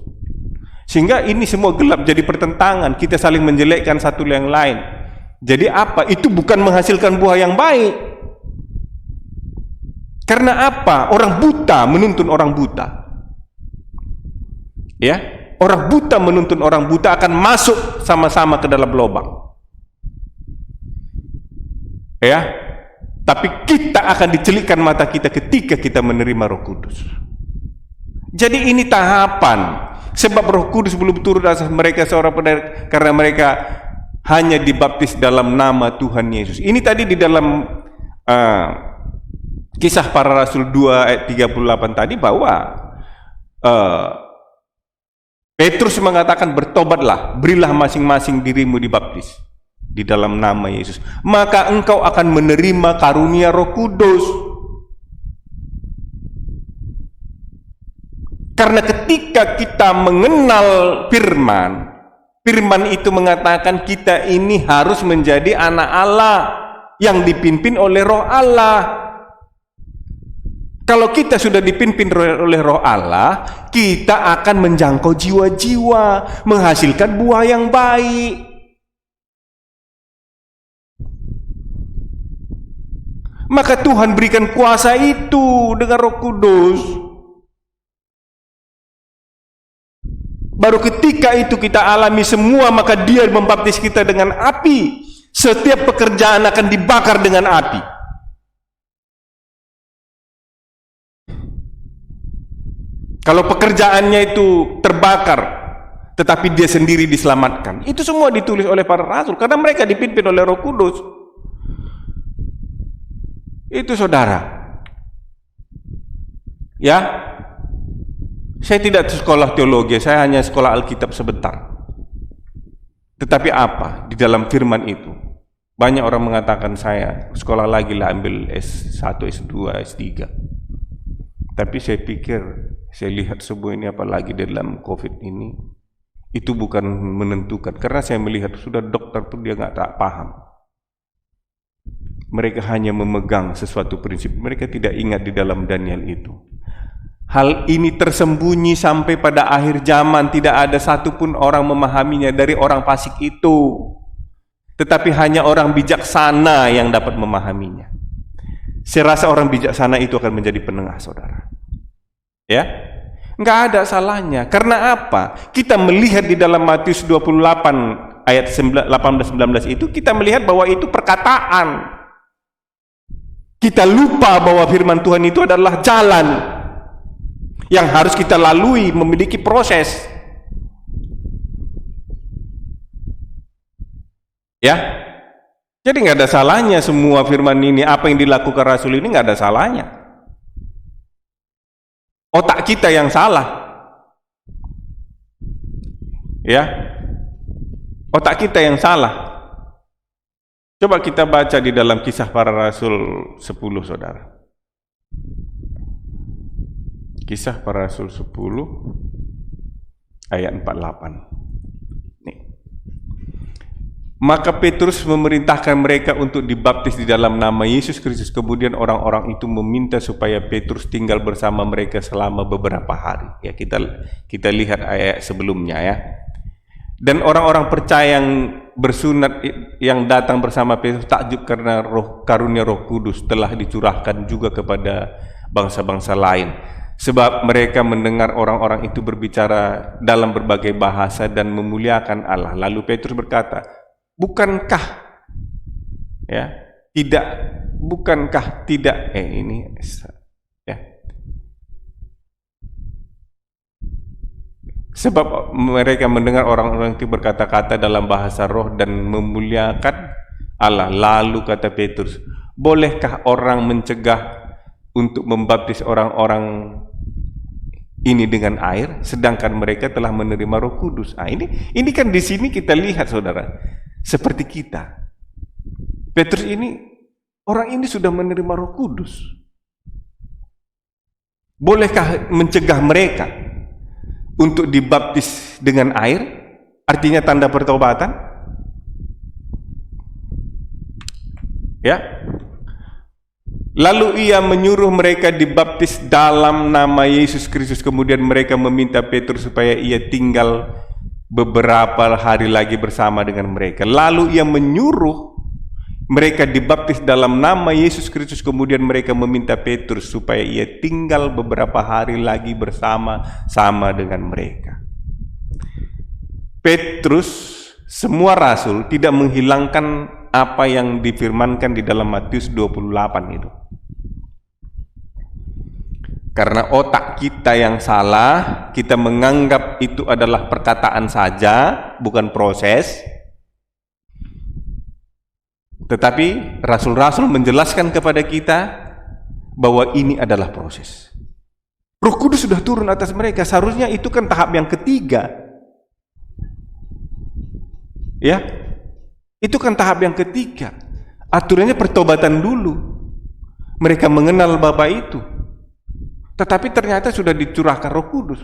A: Sehingga ini semua gelap, jadi pertentangan, kita saling menjelekkan satu yang lain. Jadi apa? Itu bukan menghasilkan buah yang baik. Karena apa? Orang buta menuntun orang buta. Ya, orang buta menuntun orang buta akan masuk sama-sama ke dalam lubang. Ya, tapi kita akan dicelikkan mata kita ketika kita menerima Roh Kudus. Jadi ini tahapan. Sebab Roh Kudus belum turun atas mereka seorang pun, karena mereka hanya dibaptis dalam nama Tuhan Yesus. Ini tadi di dalam Kisah Para Rasul 2 ayat 38 tadi, bahwa Petrus mengatakan, "Bertobatlah, berilah masing-masing dirimu dibaptis di dalam nama Yesus, maka engkau akan menerima karunia Roh Kudus." Karena ketika kita mengenal firman itu mengatakan kita ini harus menjadi anak Allah. yang dipimpin oleh Roh Allah. Kalau kita sudah dipimpin oleh Roh Allah, kita akan menjangkau jiwa-jiwa, menghasilkan buah yang baik. Maka Tuhan berikan kuasa itu dengan Roh Kudus. Baru ketika itu kita alami semua, maka Dia membaptis kita dengan api. Setiap pekerjaan akan dibakar dengan api. Kalau pekerjaannya itu terbakar, tetapi dia sendiri diselamatkan, itu semua ditulis oleh para rasul karena mereka dipimpin oleh Roh Kudus. Itu saudara. Ya, saya tidak sekolah teologi, saya hanya sekolah Alkitab sebentar. Tetapi apa di dalam firman itu? Banyak orang mengatakan saya sekolah lagi lah, ambil S1, S2, S3. Tapi saya pikir, saya lihat semua ini apalagi dalam COVID ini, itu bukan menentukan. Karena saya melihat sudah dokter pun dia tak paham. Mereka hanya memegang sesuatu prinsip. Mereka tidak ingat di dalam Daniel itu. Hal ini tersembunyi sampai pada akhir zaman. Tidak ada satupun orang memahaminya dari orang fasik itu. Tetapi hanya orang bijaksana yang dapat memahaminya. Saya rasa orang bijaksana itu akan menjadi penengah, saudara. Ya, nggak ada salahnya. Karena apa? Kita melihat di dalam Matius 28 ayat 18-19 itu, kita melihat bahwa itu perkataan. Kita lupa bahwa firman Tuhan itu adalah jalan yang harus kita lalui, memiliki proses. Ya, jadi nggak ada salahnya semua firman ini. Apa yang dilakukan Rasul ini nggak ada salahnya. Otak kita yang salah. Ya, otak kita yang salah. Coba kita baca di dalam Kisah Para Rasul 10, saudara. Kisah Para Rasul 10 ayat 48. Nih. Maka Petrus memerintahkan mereka untuk dibaptis di dalam nama Yesus Kristus. Kemudian orang-orang itu meminta supaya Petrus tinggal bersama mereka selama beberapa hari. Ya, kita lihat ayat sebelumnya ya. Dan orang-orang percaya yang bersunat yang datang bersama Petrus takjub karena karunia Roh Kudus telah dicurahkan juga kepada bangsa-bangsa lain. Sebab mereka mendengar orang-orang itu berbicara dalam berbagai bahasa dan memuliakan Allah. Lalu Petrus berkata, bukankah tidak sebab mereka mendengar orang-orang itu berkata-kata dalam bahasa roh dan memuliakan Allah. Lalu kata Petrus, bolehkah orang mencegah untuk membaptis orang-orang ini dengan air, sedangkan mereka telah menerima Roh Kudus? Nah, ini kan di sini kita lihat, saudara, seperti kita. Petrus ini, orang ini sudah menerima Roh Kudus. Bolehkah mencegah mereka untuk dibaptis dengan air? Artinya tanda pertobatan. Ya. Lalu ia menyuruh mereka dibaptis dalam nama Yesus Kristus. Kemudian mereka meminta Petrus supaya ia tinggal beberapa hari lagi bersama dengan mereka. Lalu ia menyuruh mereka dibaptis dalam nama Yesus Kristus. Kemudian mereka meminta Petrus supaya ia tinggal beberapa hari lagi bersama-sama dengan mereka. Petrus, semua rasul, tidak menghilangkan apa yang difirmankan di dalam Matius 28 itu. Karena otak kita yang salah, kita menganggap itu adalah perkataan saja, bukan proses. Tetapi rasul-rasul menjelaskan kepada kita bahwa ini adalah proses. Roh Kudus sudah turun atas mereka, seharusnya itu kan tahap yang ketiga. Ya, itu kan tahap yang ketiga. Aturannya pertobatan dulu. Mereka mengenal Bapa itu. Tetapi ternyata sudah dicurahkan Roh Kudus.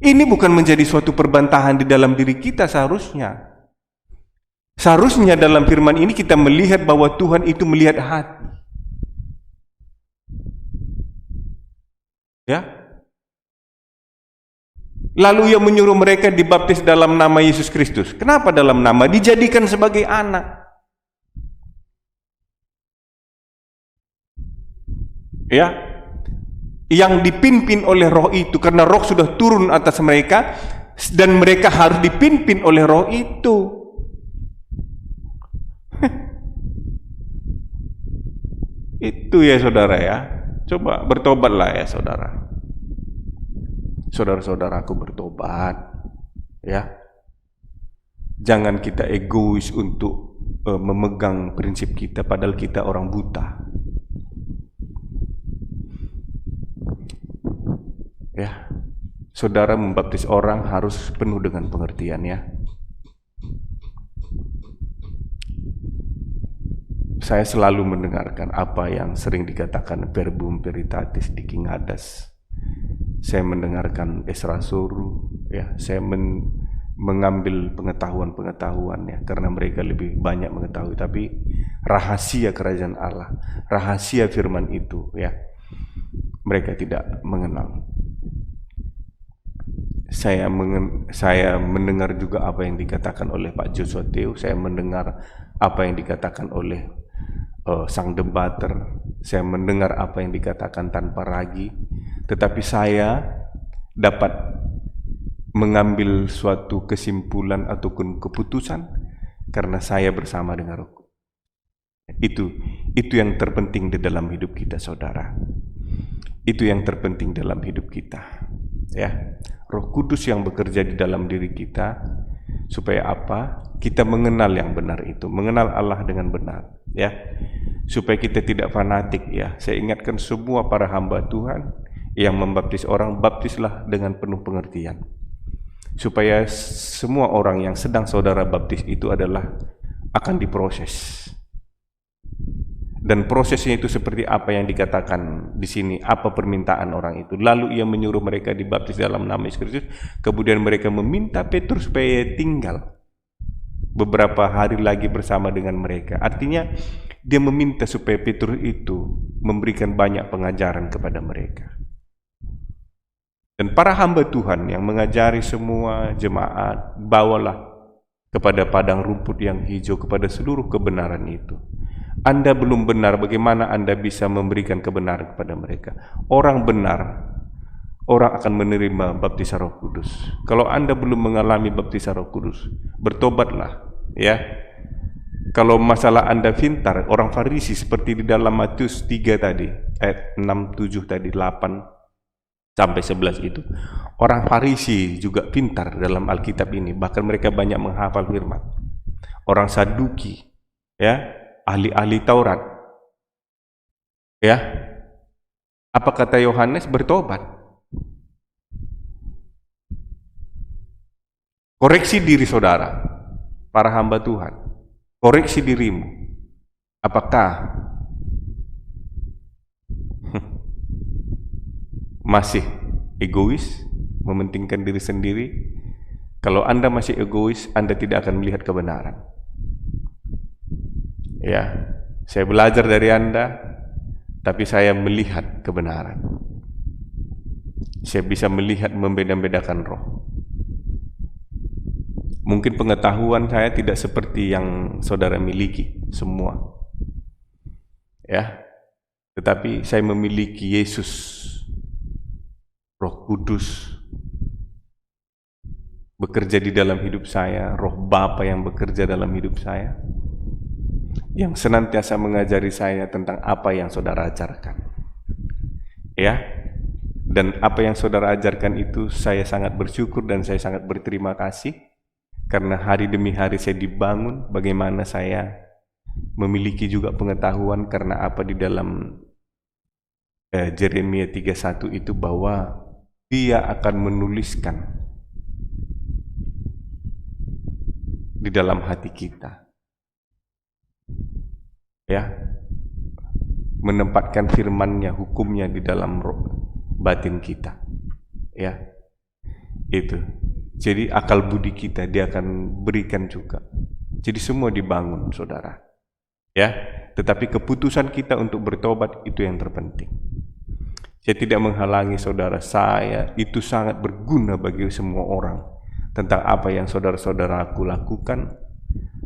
A: Ini bukan menjadi suatu perbantahan di dalam diri kita seharusnya. Seharusnya dalam firman ini kita melihat bahwa Tuhan itu melihat hati. Ya. Lalu ia menyuruh mereka dibaptis dalam nama Yesus Kristus. Kenapa dalam nama? Dijadikan sebagai anak. Ya. Yang dipimpin oleh roh itu, karena roh sudah turun atas mereka, dan mereka harus dipimpin oleh roh itu. Itu ya saudara ya. Coba bertobatlah ya saudara. Saudara-saudaraku bertobat ya. Jangan kita egois untuk memegang prinsip kita padahal kita orang buta. Ya. Saudara membaptis orang harus penuh dengan pengertian ya. Saya selalu mendengarkan apa yang sering dikatakan verbum veritatis di King Hadas. Saya mendengarkan Esra Suru, ya. Saya mengambil pengetahuan ya, karena mereka lebih banyak mengetahui. Tapi rahasia kerajaan Allah, rahasia firman itu, ya, mereka tidak mengenal. Saya mendengar juga apa yang dikatakan oleh Pak Joshua Teo. Saya mendengar apa yang dikatakan oleh sang debater. Saya mendengar apa yang dikatakan tanpa ragi. Tetapi saya dapat mengambil suatu kesimpulan ataupun keputusan karena saya bersama dengan Roh. Itu yang terpenting di dalam hidup kita, saudara. Itu yang terpenting dalam hidup kita, ya. Roh Kudus yang bekerja di dalam diri kita supaya apa? Kita mengenal yang benar itu, mengenal Allah dengan benar, ya. Supaya kita tidak fanatik, ya. Saya ingatkan semua para hamba Tuhan yang membaptis orang, baptislah dengan penuh pengertian. Supaya semua orang yang sedang saudara baptis itu adalah akan diproses. Dan prosesnya itu seperti apa yang dikatakan di sini, apa permintaan orang itu. Lalu ia menyuruh mereka dibaptis dalam nama Yesus Kristus. Kemudian mereka meminta Petrus supaya tinggal beberapa hari lagi bersama dengan mereka. Artinya dia meminta supaya Petrus itu memberikan banyak pengajaran kepada mereka. Dan para hamba Tuhan yang mengajari semua jemaat, bawalah kepada padang rumput yang hijau, kepada seluruh kebenaran itu. Anda belum benar, bagaimana Anda bisa memberikan kebenaran kepada mereka? Orang benar, orang akan menerima baptisan Roh Kudus. Kalau Anda belum mengalami baptisan Roh Kudus, bertobatlah, ya. Kalau masalah Anda pintar, orang Farisi seperti di dalam Matius 3 tadi, ayat 6, 7 tadi, 8 sampai 11 itu, orang Farisi juga pintar dalam Alkitab ini, bahkan mereka banyak menghafal firman. Orang Saduki, ya, ahli-ahli Taurat, ya. Apa kata Yohanes? Bertobat. Koreksi diri saudara, para hamba Tuhan. Koreksi dirimu. Apakah masih egois, mementingkan diri sendiri? Kalau Anda masih egois, Anda tidak akan melihat kebenaran. Ya, saya belajar dari Anda, tapi saya melihat kebenaran. Saya bisa melihat, membeda-bedakan roh. Mungkin pengetahuan saya tidak seperti yang saudara miliki semua, ya. Tetapi saya memiliki Yesus, Roh Kudus bekerja di dalam hidup saya, Roh Bapa yang bekerja dalam hidup saya, yang senantiasa mengajari saya tentang apa yang saudara ajarkan, ya. Dan apa yang saudara ajarkan itu saya sangat bersyukur dan saya sangat berterima kasih, karena hari demi hari saya dibangun. Bagaimana saya memiliki juga pengetahuan, karena apa di dalam Yeremia 31 itu, bahwa Dia akan menuliskan di dalam hati kita, ya, menempatkan firman-Nya, hukum-Nya di dalam batin kita, ya. Itu. Jadi akal budi kita Dia akan berikan juga Jadi semua dibangun, saudara. Ya, tetapi keputusan kita untuk bertobat itu yang terpenting. Saya tidak menghalangi saudara, saya itu sangat berguna bagi semua orang tentang apa yang saudara-saudaraku lakukan,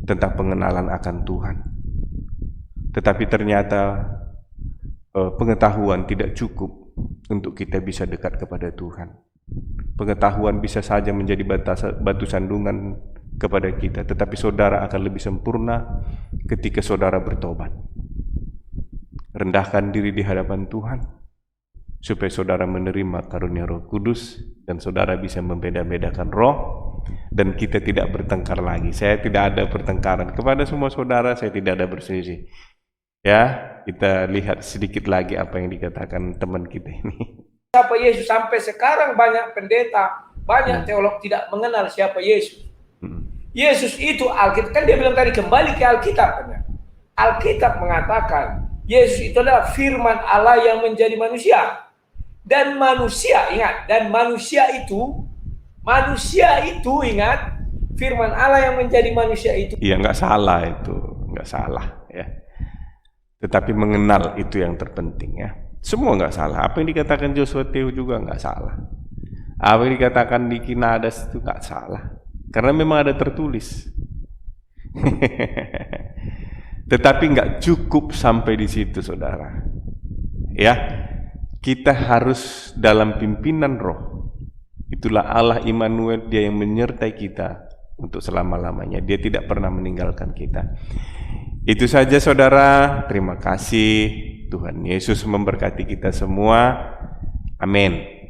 A: tentang pengenalan akan Tuhan. Tetapi ternyata pengetahuan tidak cukup untuk kita bisa dekat kepada Tuhan. Pengetahuan bisa saja menjadi batu sandungan kepada kita, tetapi saudara akan lebih sempurna ketika saudara bertobat. Rendahkan diri di hadapan Tuhan, supaya saudara menerima karunia Roh Kudus, dan saudara bisa membeda-bedakan roh, dan kita tidak bertengkar lagi. Saya tidak ada pertengkaran kepada semua saudara, saya tidak ada berselisih. Ya, kita lihat sedikit lagi apa yang dikatakan teman kita ini.
B: Siapa Yesus? Sampai sekarang banyak pendeta, banyak teolog tidak mengenal siapa Yesus. Yesus itu Alkitab, kan dia bilang tadi kembali ke Alkitab. Alkitab mengatakan Yesus itu adalah firman Allah yang menjadi manusia. Dan manusia, ingat, dan manusia itu ingat, firman Allah yang menjadi manusia itu.
A: Iya, nggak salah itu, nggak salah ya. Tetapi mengenal itu yang terpenting ya. Semua nggak salah. Apa yang dikatakan Joshua Teo juga nggak salah. Apa yang dikatakan Niki Nadas itu nggak salah. Karena memang ada tertulis. Tetapi nggak cukup sampai di situ, saudara. Ya, kita harus dalam pimpinan Roh. Itulah Allah Immanuel, Dia yang menyertai kita untuk selama-lamanya. Dia tidak pernah meninggalkan kita. Itu saja, saudara. Terima kasih. Tuhan Yesus memberkati kita semua. Amin.